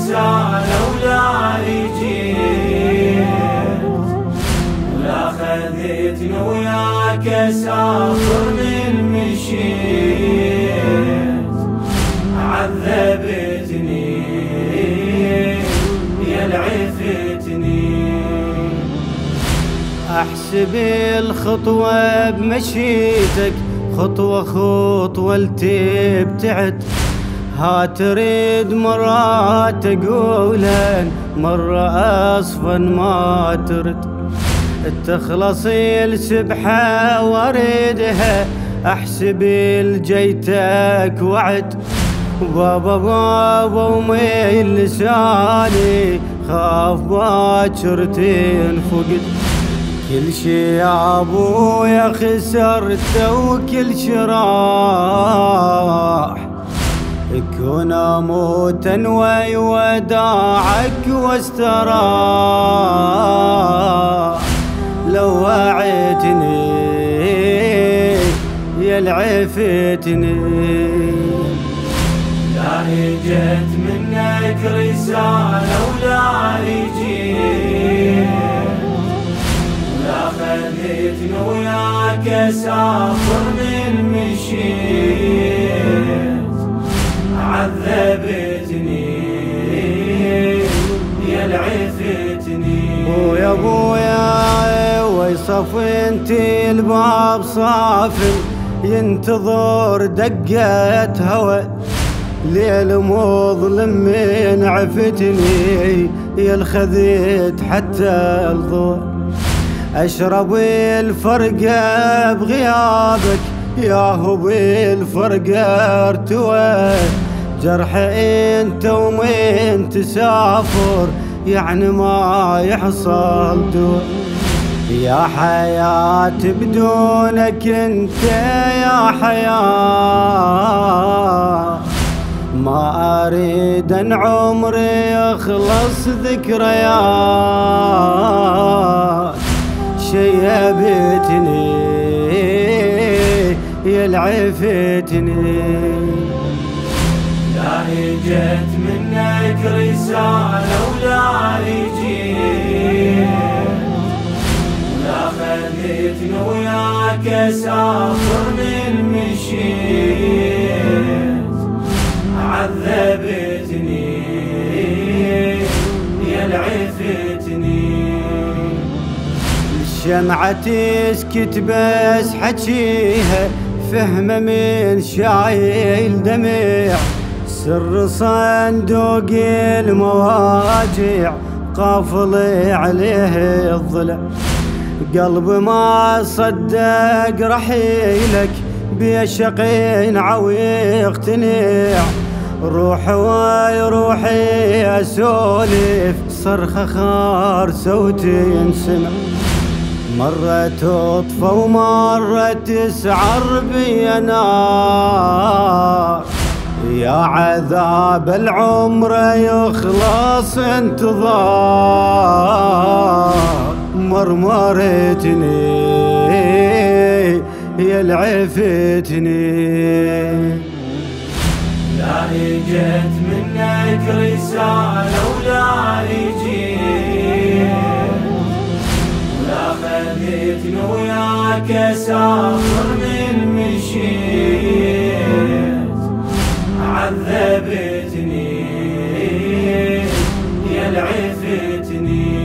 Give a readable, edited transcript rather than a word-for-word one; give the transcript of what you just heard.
رسالة ولا جيت، ولا خذيتني وياك اسافر من مشيت. عذبتني يا العفتني، احسب الخطوة بمشيتك، خطوة خطوة لتبتعد. ها تريد مرة تقولن، مرة أصفا ما ترد. تخلصي السبحة واردها، احسب الجيتك وعد. بابا بابا وميل لساني، خاف باكر تنفقد. كل شي يا ابويا خسرته وكل شي راح. كون اموتا ويوداعك واستراح. لو وعيتني يا العفتني، لا جت منك رسالة ولا جيت، ولا خذيتني وياك اسافر من مشيت. عذبتني يا العفتني، ويا ابويا ويصف انتي الباب صافي، ينتظر دقة هوى. ليل مظلم من عفتني، يا الخذيت حتى الضوء. اشرب الفرقة بغيابك، ياهو بالفرقة ارتوى. جرح انت ومن تسافر، يعني ما يحصل دوا. يا حياة بدونك انت يا حياة، ما اريد ان عمري يخلص ذكريات. شيبتني يا العفتني، لا جت منك رسالة ولا جيت، ولا خذيتني وياك اسافر من مشيت. عذبتني يا العفتني، الشمعة تسكت بس حجيها، فهمة من شايل دمع. سر صندوق المواجع، قافل عليه الضلع. قلب ما صدق رحيلك، بيشقين عويق تنيع. روح ويا روحي اسولف، صرخة خارسة وتنسمع. مرة تطفى ومرة تسعر بي نار. يا عذاب العمر يخلص انتظار. مرمرتني يا العفتني، لا جت منك رسالة ولا جيت، ولا خذيتني وياك اسافر من مشيت. عذبتني يا العفتني،